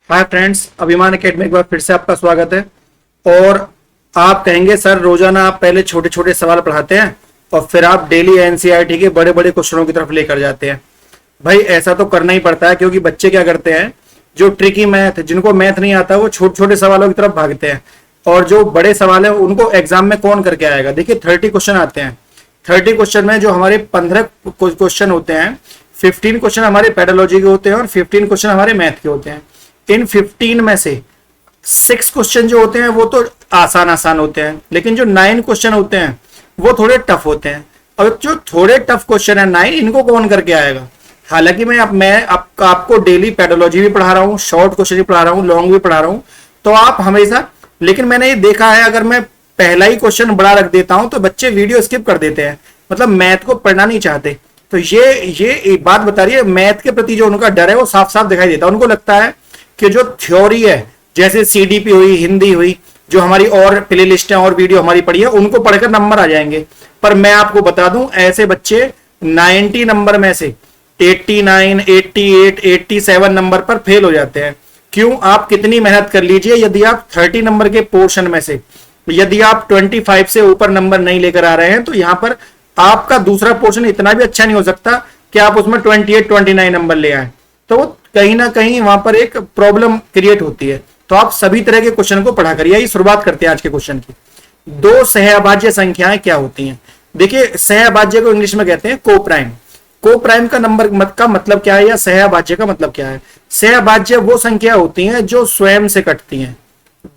Hi friends, अभिमान academy एक बार फिर से आपका स्वागत है। और आप कहेंगे सर रोजाना आप पहले छोटे छोटे सवाल पढ़ाते हैं और फिर आप डेली एनसीईआरटी के बड़े बड़े क्वेश्चनों की तरफ लेकर जाते हैं। भाई ऐसा तो करना ही पड़ता है, क्योंकि बच्चे क्या करते हैं, जो ट्रिकी मैथ, जिनको मैथ नहीं आता वो छोटे छोटे सवालों की तरफ भागते हैं, और जो बड़े सवाल है उनको एग्जाम में कौन करके आएगा। देखिए 30 क्वेश्चन आते हैं। 30 क्वेश्चन में जो हमारे 15 क्वेश्चन होते हैं, 15 क्वेश्चन हमारे पेडोलॉजी के होते हैं और 15 क्वेश्चन हमारे मैथ के होते हैं। इन 15 में से 6 क्वेश्चन जो होते हैं वो तो आसान आसान होते हैं, लेकिन जो 9 क्वेश्चन होते हैं वो थोड़े टफ होते हैं। और जो थोड़े टफ क्वेश्चन है 9, इनको कौन करके आएगा। हालांकि मैं आपको डेली पेडोलॉजी भी पढ़ा रहा हूँ, शॉर्ट क्वेश्चन भी पढ़ा रहा हूँ, लॉन्ग भी पढ़ा रहा हूँ, तो आप हमेशा, लेकिन मैंने ये देखा है अगर मैं पहला ही क्वेश्चन बड़ा रख देता हूं तो बच्चे वीडियो स्किप कर देते हैं, मतलब मैथ को पढ़ना नहीं चाहते। तो ये एक बात बता रही है, मैथ के प्रति जो उनका डर है वो साफ साफ दिखाई देता है। उनको लगता है कि जो थ्योरी है, जैसे सीडीपी हुई, हिंदी हुई, जो हमारी और प्ले लिस्ट है और वीडियो हमारी पढ़ी है, उनको पढ़कर नंबर आ जाएंगे। पर मैं आपको बता दूं, ऐसे बच्चे 90 नंबर में से 89, 88, 87 नंबर पर फेल हो जाते हैं। क्यों? आप कितनी मेहनत कर लीजिए, यदि आप 30 नंबर के पोर्शन में से यदि आप 25 से ऊपर नंबर नहीं लेकर आ रहे हैं, तो यहां पर आपका दूसरा पोर्शन इतना भी अच्छा नहीं हो सकता कि आप उसमें 28, 29 नंबर ले आए। तो वो कहीं ना कहीं वहां पर एक प्रॉब्लम क्रिएट होती है। तो आप सभी तरह के क्वेश्चन को पढ़ा करिए। शुरुआत करते हैं आज के क्वेश्चन की। दो सहअभाज्य संख्याएं क्या होती हैं? देखिए, सहअभाज्य को इंग्लिश में कहते हैं कोप्राइम। कोप्राइम का नंबर का मतलब क्या है, या सहअभाज्य का मतलब क्या है? सहअभाज्य वो संख्या होती हैं जो स्वयं से कटती हैं,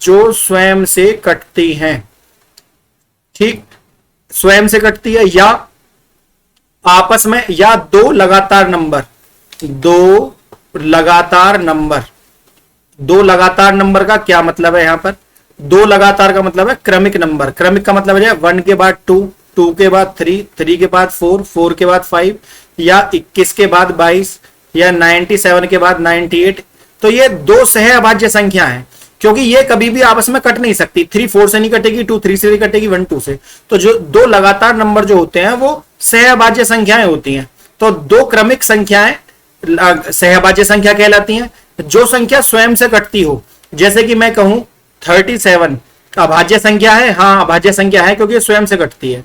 जो स्वयं से कटती हैं। ठीक, स्वयं से कटती है, या आपस में, या दो लगातार नंबर। दो लगातार नंबर का क्या मतलब है? यहां पर दो लगातार का मतलब है क्रमिक नंबर। क्रमिक का मतलब है 1 के बाद 2, 2 के बाद 3, 3 के बाद 4, 4 के बाद 5, या 21 के बाद 22, या 97 के बाद 98। तो ये दो सहअभाज्य संख्या है, क्योंकि ये कभी भी आपस में कट नहीं सकती। 3 4 से नहीं कटेगी, 2 3 से नहीं कटेगी, 1 2 से। तो जो दो लगातार नंबर जो होते हैं वो सहअभाज्य संख्याएं होती हैं। तो दो क्रमिक संख्याएं सहअभाज्य संख्या कहलाती हैं। जो संख्या स्वयं से कटती हो, जैसे कि मैं कहूं 37 अभाज्य संख्या है। हाँ, अभाज्य संख्या है क्योंकि स्वयं से कटती है।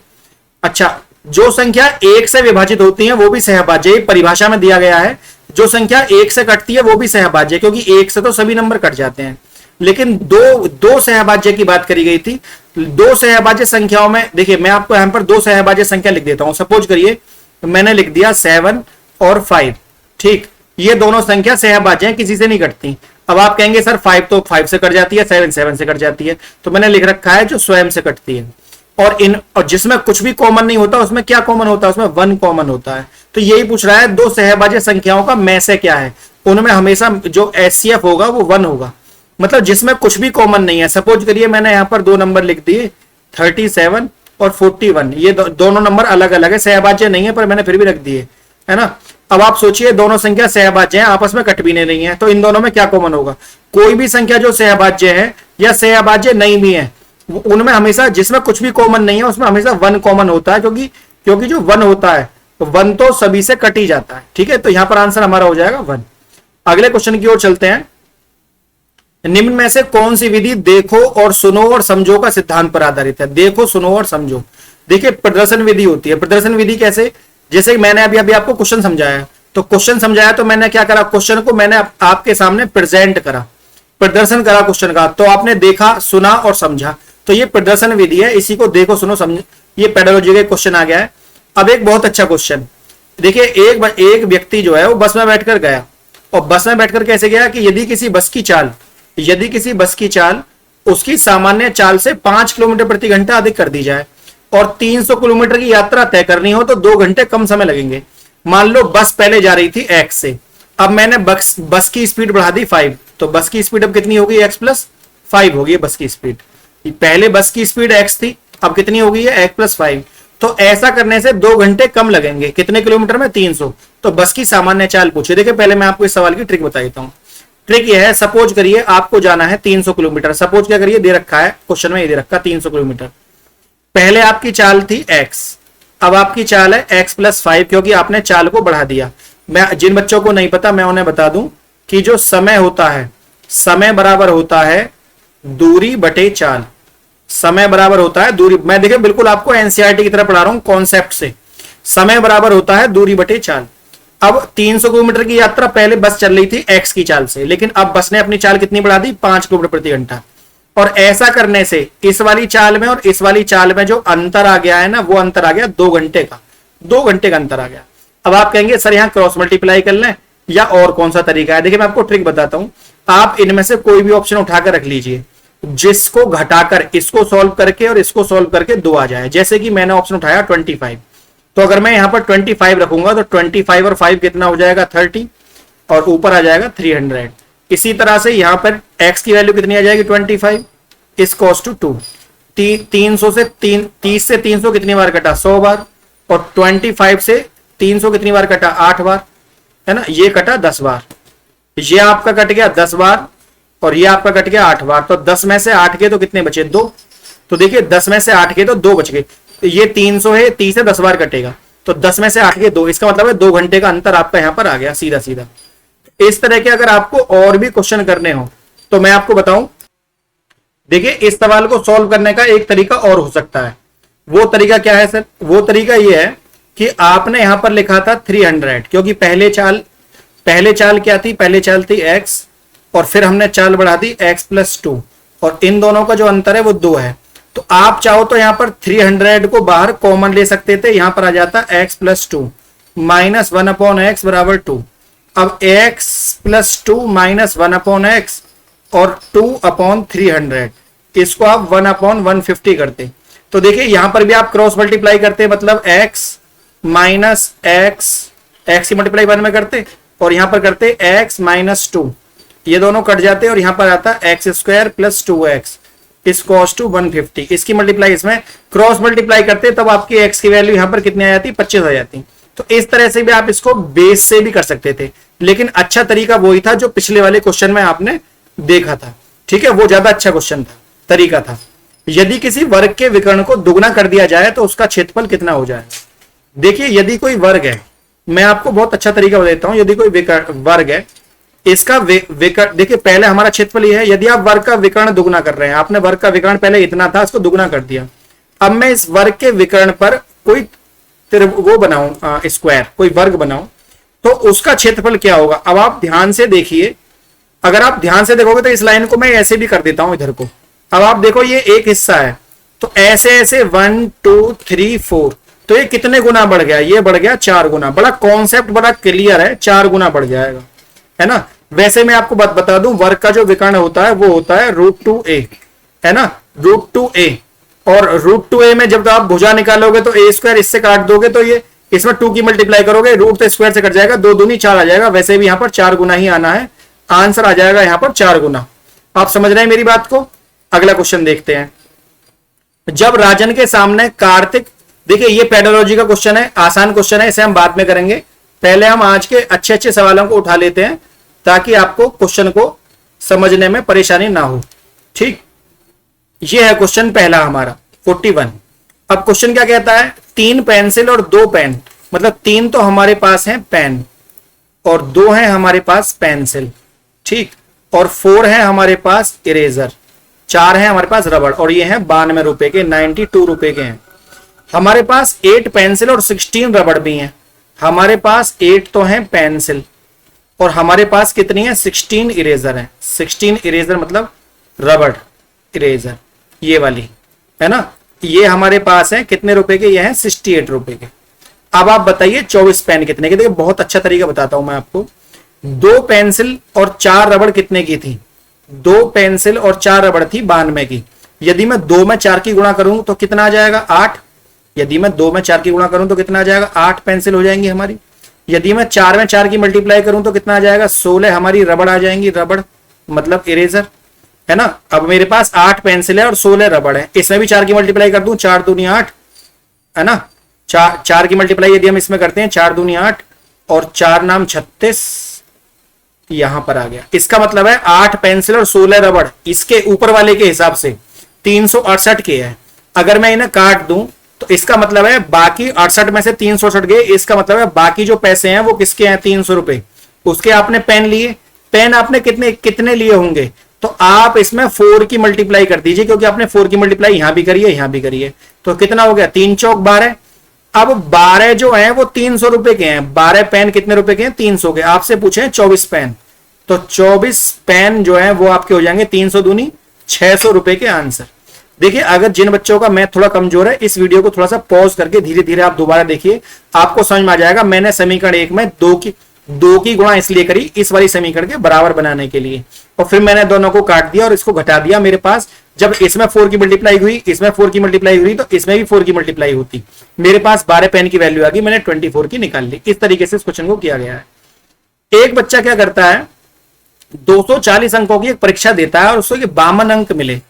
अच्छा, जो संख्या 1 से विभाजित होती है वो भी सहअभाज्य, परिभाषा में दिया गया है। जो संख्या 1 से कटती है वो भी सहअभाज्य, क्योंकि 1 से तो सभी नंबर कट जाते हैं। लेकिन दो सहअभाज्य की बात करी गई थी। दो सहअभाज्य संख्याओं में देखिए, मैं आपको यहां पर दो सहअभाज्य संख्या लिख देता हूं। सपोज करिए मैंने लिख दिया 7 और 5। ठीक, ये दोनों संख्या सहअभाज्य हैं, किसी से नहीं कटती। अब आप कहेंगे सर 5 तो 5 से कट जाती है, 7 7 से कट जाती है। तो मैंने लिख रखा है जो स्वयं से कटती है। और जिसमें कुछ भी कॉमन नहीं होता, उसमें क्या कॉमन होता है? उसमें 1 कॉमन होता है। तो यही पूछ रहा है, दो सहअभाज्य संख्याओं का में से क्या है? उनमें हमेशा जो एचसीएफ होगा वो 1 होगा, मतलब जिसमें कुछ भी कॉमन नहीं है। सपोज करिए मैंने यहां पर दो नंबर लिख दिए, 37 और 41। ये दोनों नंबर अलग अलग है, सहअभाज्य नहीं है, पर मैंने फिर भी रख दिए, है ना। अब आप सोचिए, दोनों संख्या सहअभाज्य हैं, आपस में कट भी नहीं है, तो इन दोनों में क्या कॉमन होगा? कोई भी संख्या जो सहअभाज्य है या सहअभाज्य नहीं भी है, उनमें हमेशा, जिसमें कुछ भी कॉमन नहीं है उसमें हमेशा 1 कॉमन होता है, क्योंकि जो 1 होता है, तो 1 तो सभी से कट ही जाता है। ठीक है, तो यहां पर आंसर हमारा हो जाएगा 1। अगले क्वेश्चन की ओर चलते हैं। निम्न में से कौन सी विधि देखो और सुनो और समझो का सिद्धांत पर आधारित है? देखो, सुनो और समझो। देखिए, प्रदर्शन विधि होती है। प्रदर्शन विधि कैसे? जैसे मैंने अभी आपको क्वेश्चन समझाया, तो मैंने क्या करा, क्वेश्चन को मैंने आपके सामने प्रेजेंट करा, प्रदर्शन करा क्वेश्चन का, तो आपने देखा, सुना और समझा। तो ये प्रदर्शन विधि है, इसी को देखो सुनो समझो। ये पेडोलॉजी का क्वेश्चन आ गया है। अब एक बहुत अच्छा क्वेश्चन देखिए, एक व्यक्ति जो है वो बस में बैठकर गया, और बस में बैठकर कैसे गया कि यदि किसी बस की चाल उसकी सामान्य चाल से 5 किलोमीटर प्रति घंटा अधिक कर दी जाए और 300 किलोमीटर की यात्रा तय करनी हो तो 2 घंटे कम समय लगेंगे। मान लो बस पहले जा रही थी x से, अब मैंने बस की स्पीड बढ़ा दी 5, तो बस की स्पीड अब कितनी होगी? x + 5 होगी बस की स्पीड। पहले बस की स्पीड x थी, अब कितनी हो गई है? x + 5। तो ऐसा करने से 2 घंटे कम लगेंगे। कितने किलोमीटर में? 300। तो बस की सामान्य चाल पूछिए। देखिए, पहले मैं आपको इस सवाल की ट्रिक बता देता हूं। ट्रिक यह है, सपोज करिए आपको जाना है 300 किलोमीटर। सपोज क्या करिए, दे रखा है क्वेश्चन में, ये दे रखा 300 किलोमीटर। पहले आपकी चाल थी x, अब आपकी चाल है x + 5, क्योंकि आपने चाल को बढ़ा दिया। मैं जिन बच्चों को नहीं पता मैं उन्हें बता दूं कि जो समय होता है समय बराबर होता है दूरी बटे चाल। समय बराबर होता है दूरी, मैं देखिए बिल्कुल आपको एनसीईआरटी की तरह पढ़ा रहा हूं कॉन्सेप्ट से। समय बराबर होता है दूरी बटे चाल। अब 300 किलोमीटर की यात्रा पहले बस चल रही थी एक्स की चाल से, लेकिन अब बस ने अपनी चाल कितनी बढ़ा दी, 5 किलोमीटर प्रति घंटा। और ऐसा करने से इस वाली चाल में और इस वाली चाल में जो अंतर आ गया है ना, वो अंतर आ गया 2 घंटे का। 2 घंटे का अंतर आ गया। अब आप कहेंगे सर यहां क्रॉस मल्टीप्लाई कर लें या और कौन सा तरीका है। देखिए मैं आपको ट्रिक बताता हूं, आप इनमें से कोई भी ऑप्शन उठाकर रख लीजिए जिसको घटाकर इसको सॉल्व करके और इसको सॉल्व करके 2 आ जाए। जैसे कि मैंने ऑप्शन उठाया 25, तो अगर मैं यहां पर 25 रखूंगा तो 25 और 5 कितना हो जाएगा 30, और ऊपर आ जाएगा 300। इसी तरह से यहां पर x की वैल्यू कितनी आ जाएगी 25 इज कॉस टू 2। 300 से 30 से 300 कितनी बार कटा 100 बार, और 25 से 300 कितनी बार कटा 8 बार, है ना, ये कटा 10 बार। ये आपका कट गया 10 बार और ये आपका कट गया 8 बार। तो 10 में से 8 के तो कितने बचे 2। तो देखिए 10 में से 8 के तो 2 बच गए। तो ये 300 है, 30 से 10 बार कटेगा, तो 10 में से 8 के 2, इसका मतलब है 2 घंटे का अंतर आपका यहां पर आ गया सीधा सीधा। इस तरह के अगर आपको और भी क्वेश्चन करने हो तो मैं आपको बताऊं, देखिए इस सवाल को सॉल्व करने का एक तरीका और हो सकता है। वो तरीका क्या है सर, वो तरीका ये है कि आपने यहां पर लिखा था 300, क्योंकि पहले चाल क्या थी, पहले चाल थी x, और फिर हमने चाल बढ़ा दी x+2, और इन दोनों का जो अंतर है वो 2 है। तो आप चाहो तो यहां पर 300 को बाहर कॉमन ले सकते थे, यहां पर आ जाता x+2 -1/x बराबर 2। अब x+2 -1/x और 2/300, इसको आप 1/150 करते। तो देखिए यहां पर भी आप क्रॉस मल्टीप्लाई करते, मतलब x माइनस x की मल्टीप्लाई 1 में करते, और यहां पर करते x-2, ये दोनों कट जाते और यहां पर आता x² + 2x is cos two 150। इसकी मल्टीप्लाई इसमें क्रॉस मल्टीप्लाई करते तब आपकी x की वैल्यू यहां पर कितनी आ जाती, 25 आ जाती। तो इस तरह से भी आप इसको बेस से भी कर सकते थे, लेकिन अच्छा तरीका वही था जो पिछले वाले क्वेश्चन में आपने देखा था। ठीक है, वो ज्यादा अच्छा क्वेश्चन था, तरीका था। यदि किसी वर्ग के विकर्ण को दुगना कर दिया जाए तो उसका क्षेत्रफल कितना हो जाएगा। देखिए यदि कोई वर्ग है, मैं आपको बहुत अच्छा तरीका बताता हूं। यदि कोई वर्ग है, इसका विकर्ण, देखिए पहले हमारा क्षेत्रफल ये है। यदि आप वर्ग का विकर्ण दुगना कर रहे हैं, आपने वर्ग का विकर्ण पहले इतना था, इसको दुगना कर दिया। अब मैं इस वर्ग के विकर्ण पर कोई वो बनाऊं, स्क्वायर, कोई वर्ग बनाऊं, तो उसका क्षेत्रफल क्या होगा। अब आप ध्यान से देखिए, अगर आप ध्यान से देखोगे तो इस लाइन को मैं ऐसे भी कर देता हूं इधर को। अब आप देखो ये एक हिस्सा है, तो ऐसे ऐसे 1 2 3 4, तो ये कितने गुना बढ़ गया, ये बढ़ गया 4 गुना। बड़ा कॉन्सेप्ट बड़ा क्लियर है, 4 गुना बढ़ जाएगा, है ना। वैसे मैं आपको बात बता दूं, वर्ग का जो विकर्ण होता है वो होता है √2a, है ना, √2a। और √2a में जब आप भुजा निकालोगे तो a² इससे काट दोगे तो ये इसमें 2 की मल्टीप्लाई करोगे, रूट तो स्क्वायर से कट जाएगा, 2 दूनी 4 आ जाएगा। वैसे भी यहां पर 4 गुना ही आना है, आंसर आ जाएगा यहां पर 4 गुना। आप समझ रहे हैं मेरी बात को। अगला क्वेश्चन देखते हैं। जब राजन के सामने कार्तिक, देखिए ये पेडोलॉजी का क्वेश्चन है, आसान क्वेश्चन है, इसे हम बाद में करेंगे। पहले हम आज के अच्छे अच्छे सवालों को उठा लेते हैं ताकि आपको क्वेश्चन को समझने में परेशानी ना हो। ठीक, ये है क्वेश्चन पहला हमारा 41। अब क्वेश्चन क्या कहता है, 3 पेंसिल और 2 पेन, मतलब 3 तो हमारे पास है पेन और 2 है हमारे पास पेंसिल, ठीक, और 4 है हमारे पास इरेजर, 4 है हमारे पास रबड़, और ये है 92 रुपए के, 92 रुपए के हैं। हमारे पास 8 पेंसिल और 16 रबड़ भी हैं। हमारे पास 8 तो हैं पेंसिल और हमारे पास कितनी है 16 इरेजर है। 16 इरेजर मतलब रबड़ इरेजर, ये वाली है ना, ये हमारे पास है कितने रुपए के, ये हैं 68 रुपए के। अब आप बताइए 24 पेन कितने के। देखिए बहुत अच्छा तरीका बताता हूं मैं आपको। 2 पेंसिल और 4 रबड़ कितने की थी, 2 पेंसिल और 4 रबड़ थी 92 की। यदि मैं 2 में 4 की गुणा करूं तो कितना आ जाएगा 8। यदि मैं 2 में 4 की गुणा करूं तो कितना आ जाएगा 8 पेंसिल हो जाएंगी हमारी। यदि मैं 4 में 4 की मल्टीप्लाई करूं तो कितना आ जाएगा 16 हमारी रबड़ आ जाएंगी, रबड़ मतलब इरेजर, है ना। अब मेरे पास 8 पेंसिल है और 16 रबड़ है, इसमें भी 4 की मल्टीप्लाई कर दूं, 4 दूनी 8, है ना। 4 की मल्टीप्लाई यदि हम इसमें करते हैं 4 दूनी 8 और 4 नाम 36, यहां पर आ गया। इसका मतलब है 8 पेंसिल और 16 रबड़, इसके ऊपर वाले के हिसाब से 368 के है। अगर मैं इन्हें काट दूं तो इसका मतलब है बाकी 68 में से 368 गए, इसका मतलब है बाकी जो पैसे हैं वो किसके हैं 300 रुपए। उसके आपने पेन लिए, पेन आपने कितने कितने लिए होंगे, तो आप इसमें 4 की मल्टीप्लाई कर दीजिए, क्योंकि आपने 4 की मल्टीप्लाई यहां भी करिए यहां भी करिए। तो कितना हो गया, 3 चौक 12। अब 12 जो है वो 300 रुपए के हैं। 12 पेन कितने रुपए के हैं, 300 के। आपसे पूछे हैं 24 पेन, तो 24 पेन जो है वो आपके हो जाएंगे 300 दूनी 600 रुपए के आंसर। देखिए, अगर जिन बच्चों का मैथ थोड़ा कमजोर है, इस वीडियो को थोड़ा सा पॉज करके धीरे धीरे आप दोबारा देखिए, आपको समझ में आ जाएगा। मैंने समीकरण 1 में दो की गुणा इसलिए करी, इस वाली समीकरण के बराबर बनाने के लिए, और फिर मैंने दोनों को काट दिया और इसको घटा दिया। मेरे पास जब इसमें 4 की मल्टीप्लाई हुई, इसमें 4 की मल्टीप्लाई हुई, तो इसमें भी 4 की मल्टीप्लाई होती। मेरे पास 12 पेन की वैल्यू आ गई, मैंने 24 की निकाल ली। इस तरीके से इस क्वेश्चन को किया गया है। एक बच्चा क्या करता है, 240 अंकों की एक परीक्षा देता है और उसको 52 अंक मिले,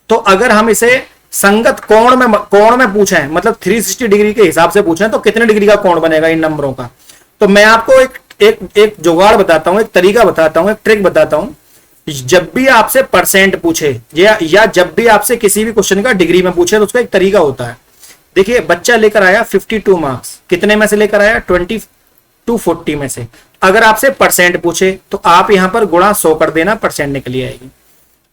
तो अगर हम इसे संगत कोण में पूछें, मतलब 360 डिग्री के हिसाब से पूछें, तो कितने डिग्री का कोण बनेगा इन नंबरों का। तो मैं आपको एक जुगाड़ बताता हूं, एक तरीका बताता हूं, एक ट्रिक बताता हूं। जब भी आपसे परसेंट पूछे या जब भी आपसे किसी भी क्वेश्चन का डिग्री में पूछे, तो उसका एक तरीका होता है। देखिए, बच्चा लेकर आया 52 मार्क्स, कितने में से लेकर आया, 20 to 40 में से। अगर आपसे परसेंट पूछे तो आप यहां पर गुणा 100 कर देना, परसेंट निकली आएगी।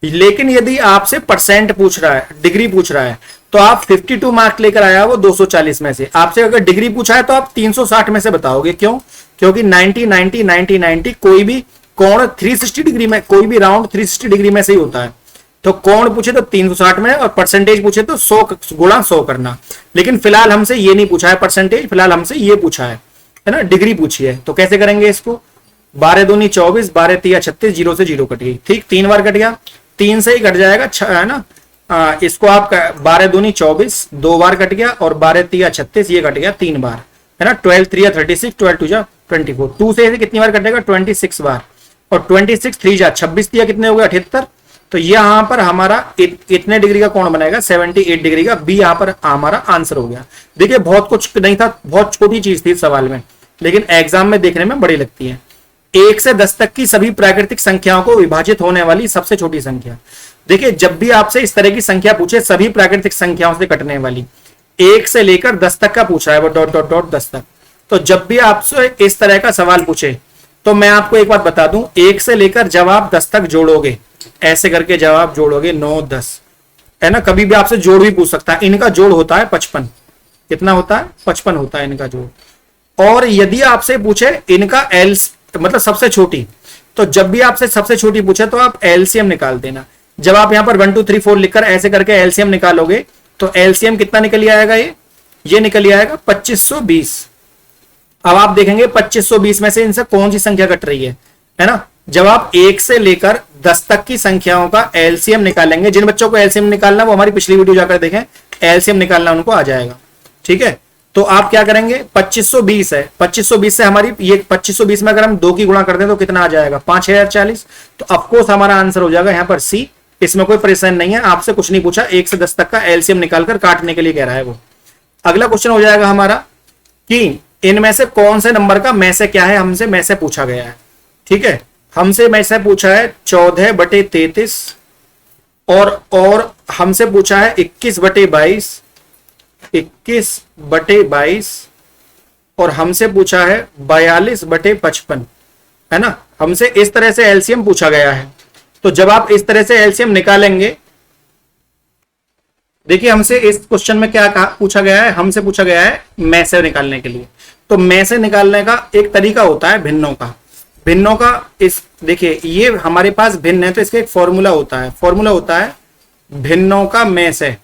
लेकिन यदि आपसे परसेंट पूछ रहा है, डिग्री पूछ रहा है, तो आप 52 मार्क लेकर आया वो 240 में से। आपसे अगर डिग्री पूछा है तो आप 360 में से बताओगे। क्यों? क्योंकि 90 90 90 90 कोई भी कोण 360 डिग्री में, कोई भी राउंड 360 डिग्री में से ही होता है। तो कोण पूछे तो 360 में, और परसेंटेज पूछे तो 100 गुणा 100 करना। लेकिन फिलहाल हमसे ये नहीं पूछा है परसेंटेज, फिलहाल हमसे ये पूछा है ना, डिग्री पूछी है। तो कैसे करेंगे इसको, 12 दूनी 24, 12 तिया 36, 0 से 0 कट गई। ठीक, 3 बार कट गया, 3 से ही कट जाएगा, है ना। इसको आप 12 दूनी 24, 2 बार कट गया, और 12 तिया 36, ये कट गया 3 बार, है ना। 12 3 36, 12 2 जा 24, 2 से कितनी बार कटेगा, 26 बार, और 26 3 जा 26 तिया कितने हो गए, 78। तो यहां पर हमारा इतने डिग्री का कोण बनेगा, 78 डिग्री का। बी यहां पर हमारा आंसर हो गया। देखिए, बहुत कुछ नहीं था, बहुत छोटी चीज थी सवाल में, लेकिन एग्जाम में देखने में बड़ी लगती है। 1 से 10 तक की सभी प्राकृतिक संख्याओं को विभाजित होने वाली सबसे छोटी संख्या। देखिए, जब भी आपसे इस तरह की संख्या पूछे, सभी प्राकृतिक संख्याओं से कटने वाली, 1 से लेकर 10 तक का पूछा है वो, डॉट डॉट डॉट 10 तक। तो जब भी आपसे इस तरह का सवाल पूछे, तो मैं आपको एक बात बता दूं, 1 से लेकर जब आप 10 तक जोड़ोगे, ऐसे करके जब आप जोड़ोगे 9 10, है ना, कभी भी आपसे जोड़ भी पूछ सकता है। इनका जोड़ होता है 55। कितना होता है, 55 होता है इनका जोड़। और यदि आपसे पूछे इनका मतलब सबसे छोटी, तो जब भी आपसे सबसे छोटी पूछे तो आप एलसीएम निकाल देना। जब आप यहां पर 1 2 3 4 लिखकर ऐसे करके एलसीएम निकालोगे, तो एलसीएम कितना निकल आएगा, ये निकल आएगा 2520। अब आप देखेंगे 2520 में से इनसे कौन सी संख्या कट रही है ना। जब आप 1 से लेकर 10 तक की संख्याओं का एलसीएम निकालेंगे, जिन बच्चों को एलसीएम निकालना वो हमारी पिछली वीडियो जाकर देखें, एलसीएम निकालना उनको आ जाएगा। ठीक है, तो आप क्या करेंगे, 2520 है, 2520 से हमारी ये 2520 में अगर हम 2 की गुणा कर दें तो कितना आ जाएगा, 5040। तो ऑफकोर्स हमारा आंसर हो जाएगा यहाँ पर सी। इसमें कोई परेशानी नहीं है, आपसे कुछ नहीं पूछा, 1 से 10 तक का एलसीएम निकालकर काटने के लिए कह रहा है वो। अगला क्वेश्चन हो जाएगा हमारा कि इनमें से कौन से नंबर का में से क्या है, हमसे में से पूछा गया है। ठीक है, हमसे में से पूछा है 14/33, और हमसे पूछा है 21/22, 21/22, और हमसे पूछा है 42/55, है ना। हमसे इस तरह से एलसीएम पूछा गया है। तो जब आप इस तरह से एलसीएम निकालेंगे, देखिए हमसे इस क्वेश्चन में क्या पूछा गया है, हमसे पूछा गया है में से निकालने के लिए। तो में से निकालने का एक तरीका होता है भिन्नों का। भिन्नों का इस देखिए, ये हमारे पास भिन्न है तो इसका एक फॉर्मूला होता है। फॉर्मूला होता है भिन्नों का में से।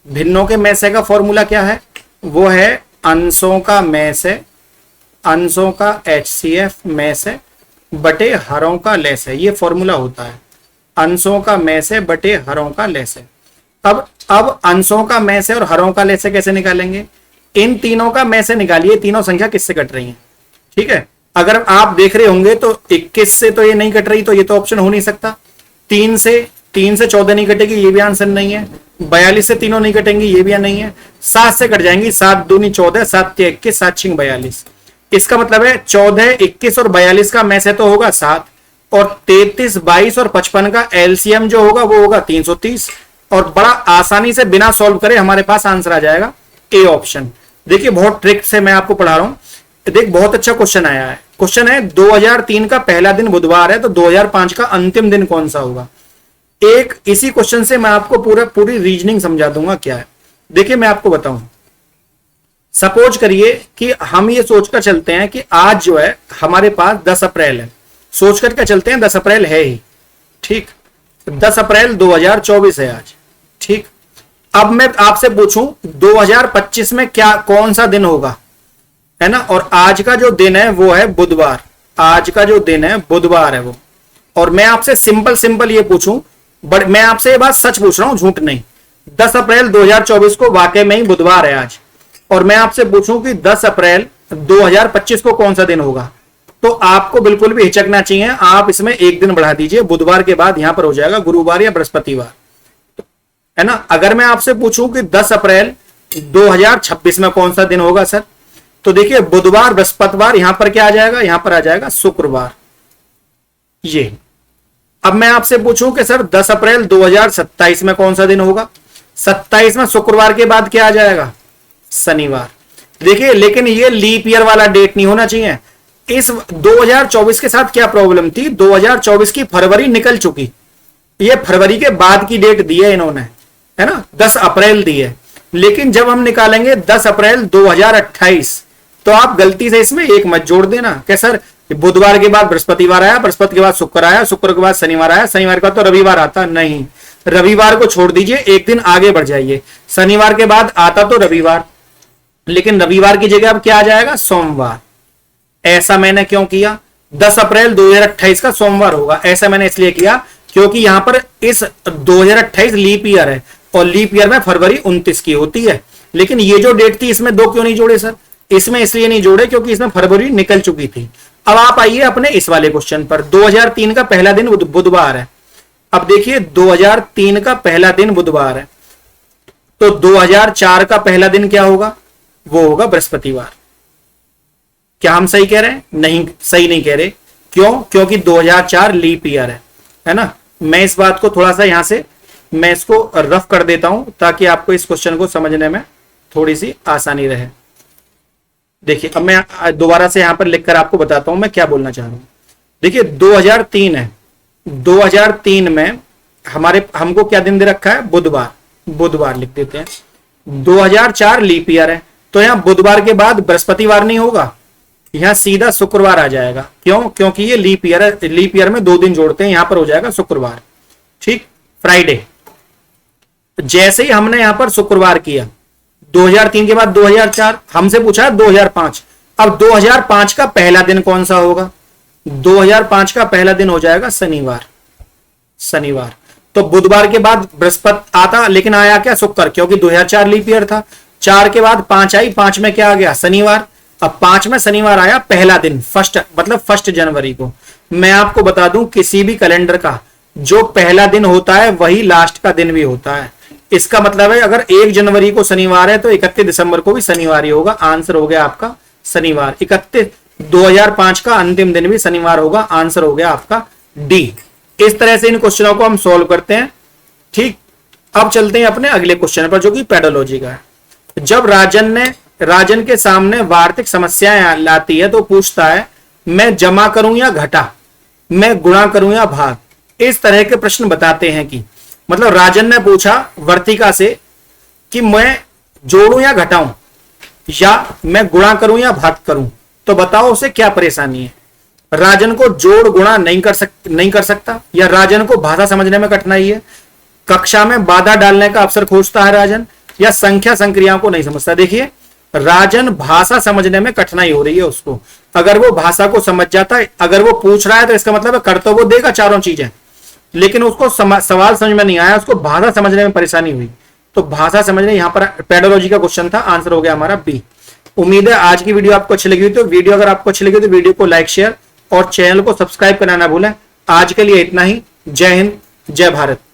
भिन्नों के में से का फॉर्मूला क्या है, वो है अंशों का में से, अंशों का HCF में से बटे हरों का ले से। ये फॉर्मूला होता है अंशों का में से बटे हरों का ले से। अब अंशों का में से और हरों का ले से कैसे निकालेंगे, इन तीनों का में से निकालिए, तीनों संख्या किससे कट रही है। ठीक है, अगर आप देख रहे होंगे तो 21 से तो ये नहीं कट रही, तो ये तो ऑप्शन हो नहीं सकता। 3 से 14 नहीं कटेगी, ये भी आंसर नहीं है। 42 से तीनों नहीं कटेंगी, ये भी नहीं है। 7 से कट जाएंगी, 7 दूनी 14, 7 तिया 21, 7 छिंग 42। इसका मतलब है 14, 21 और 42 का में से तो होगा 7, और 33, 22 और 55 का एलसीएम जो होगा वो होगा 330। और बड़ा आसानी से बिना सॉल्व करे हमारे पास आंसर आ जाएगा ए ऑप्शन। देखिए बहुत ट्रिक से मैं आपको पढ़ा रहा हूं। देख बहुत अच्छा क्वेश्चन आया है। क्वेश्चन है 2003 का पहला दिन बुधवार है, तो 2005 का अंतिम दिन कौन सा होगा। एक इसी क्वेश्चन से मैं आपको पूरी रीजनिंग समझा दूंगा क्या है। देखिए मैं आपको बताऊं, सपोज करिए कि हम ये सोचकर चलते हैं कि आज जो है हमारे पास 10 अप्रैल है, सोच करके चलते हैं 10 अप्रैल है ही, ठीक, 10 अप्रैल 2024 है आज, ठीक। अब मैं आपसे पूछूं 2025 में क्या कौन सा दिन होगा, है ना, और आज का जो दिन है वो है बुधवार, आज का जो दिन है बुधवार है वो, और मैं आपसे सिंपल ये पूछूं, बट मैं आपसे ये बात सच पूछ रहा हूं, झूठ नहीं, 10 अप्रैल 2024 को वाकई में ही बुधवार है आज, और मैं आपसे पूछूं कि 10 अप्रैल 2025 को कौन सा दिन होगा, तो आपको बिल्कुल भी हिचकना चाहिए, आप इसमें एक दिन बढ़ा दीजिए, बुधवार के बाद यहां पर हो जाएगा गुरुवार या बृहस्पतिवार, है ना। अगर मैं आपसे पूछूं कि 10 अप्रैल 2026 में कौन सा दिन होगा सर, तो देखिए बुधवार बृहस्पतिवार, यहां पर क्या आ जाएगा, यहां पर आ जाएगा शुक्रवार। ये अब मैं आपसे पूछूं कि सर 10 अप्रैल 2027 में कौन सा दिन होगा, 27 में शुक्रवार के बाद क्या आ जाएगा, शनिवार। देखिए लेकिन ये लीप ईयर वाला डेट नहीं होना चाहिए। इस 2024 के साथ क्या प्रॉब्लम थी, 2024 की फरवरी निकल चुकी, ये फरवरी के बाद की डेट दी है इन्होंने, है ना, 10 अप्रैल दी है, लेकिन जब हम निकालेंगे 10 अप्रैल 2028 तो आप गलती से इसमें एक मत जोड़ देना कि सर बुधवार के बाद बृहस्पतिवार आया, बृहस्पति के बाद शुक्र आया, शुक्र के बाद शनिवार आया, शनिवार के बाद तो रविवार आता, नहीं, रविवार को छोड़ दीजिए, एक दिन आगे बढ़ जाइए, शनिवार के बाद आता तो रविवार, लेकिन रविवार की जगह अब क्या आ जाएगा, सोमवार। ऐसा मैंने क्यों किया, 10 अप्रैल 2028 का सोमवार होगा, ऐसा मैंने इसलिए किया क्योंकि यहां पर इस 2028 लीप ईयर है, और लीप ईयर में फरवरी 29 की होती है, लेकिन ये जो डेट थी इसमें 2 क्यों नहीं जोड़े सर, इसमें इसलिए नहीं जोड़े क्योंकि इसमें फरवरी निकल चुकी थी। अब आप आइए अपने इस वाले क्वेश्चन पर, 2003 का पहला दिन बुधवार है, अब देखिए 2003 का पहला दिन बुधवार है, तो 2004 का पहला दिन क्या होगा, वो होगा बृहस्पतिवार। क्या हम सही कह रहे हैं, नहीं सही नहीं कह रहे, क्यों, क्योंकि 2004 लीप ईयर है ना। मैं इस बात को थोड़ा सा यहां से मैं इसको रफ कर देता हूं ताकि आपको इस क्वेश्चन को समझने में थोड़ी सी आसानी रहे। देखिए अब मैं दोबारा से यहां पर लिखकर आपको बताता हूं मैं क्या बोलना चाह रहा हूं। देखिए 2003 है, 2003 में हमको क्या दिन दे रखा है, बुधवार, बुधवार लिख देते हैं। 2004 लीप ईयर है, तो यहां बुधवार के बाद बृहस्पतिवार नहीं होगा, यहां सीधा शुक्रवार आ जाएगा, क्यों, क्योंकि ये लीप ईयर है, लीप ईयर में 2 दिन जोड़ते हैं, यहां पर हो जाएगा शुक्रवार, ठीक, फ्राइडे। जैसे ही हमने यहां पर शुक्रवार किया, 2003 के बाद 2004, हमसे पूछा है 2005, अब 2005 का पहला दिन कौन सा होगा, 2005 का पहला दिन हो जाएगा शनिवार, शनिवार। तो बुधवार के बाद बृहस्पति आता, लेकिन आया क्या, शुक्र, क्योंकि 2004 लीप ईयर था। 4 के बाद 5 आई, 5 में क्या आ गया, शनिवार। अब 5 में शनिवार आया, पहला दिन, फर्स्ट, मतलब 1 जनवरी को। मैं आपको बता दूं किसी भी कैलेंडर का जो पहला दिन होता है वही लास्ट का दिन भी होता है। इसका मतलब है अगर 1 जनवरी को शनिवार है तो 31 दिसंबर को भी शनिवार ही होगा। आंसर हो गया आपका शनिवार। 31 2005 का अंतिम दिन भी शनिवार होगा। आंसर हो गया आपका डी। इस तरह से इन क्वेश्चनों को हम सॉल्व करते हैं, ठीक। अब चलते हैं अपने अगले क्वेश्चन पर जो कि पेडोलॉजी का है। जब राजन के सामने वार्षिक समस्याएं लाती है तो पूछता है मैं जमा करूं या घटा, मैं गुणा करूं या भाग। इस तरह के प्रश्न बताते हैं कि मतलब राजन ने पूछा वर्तिका से कि मैं जोड़ूं या घटाऊं, या मैं गुणा करूं या भाग करूं, तो बताओ उसे क्या परेशानी है। राजन को जोड़ गुणा नहीं कर सकता, या राजन को भाषा समझने में कठिनाई है, कक्षा में बाधा डालने का अवसर खोजता है राजन, या संख्या संक्रियाओं को नहीं समझता। देखिए राजन भाषा समझने में कठिनाई हो रही है उसको। अगर वो भाषा को समझ जाता है, अगर वो पूछ रहा है तो इसका मतलब है कर तो वो देगा चारों चीजें, लेकिन उसको सवाल समझ में नहीं आया, उसको भाषा समझने में परेशानी हुई। तो भाषा समझने, यहां पर पेडोलॉजी का क्वेश्चन था, आंसर हो गया हमारा बी। उम्मीद है आज की वीडियो आपको अच्छी लगी हुई। तो वीडियो अगर आपको अच्छी लगी तो वीडियो को लाइक, शेयर और चैनल को सब्सक्राइब करना ना भूलें। आज के लिए इतना ही। जय हिंद, जय भारत।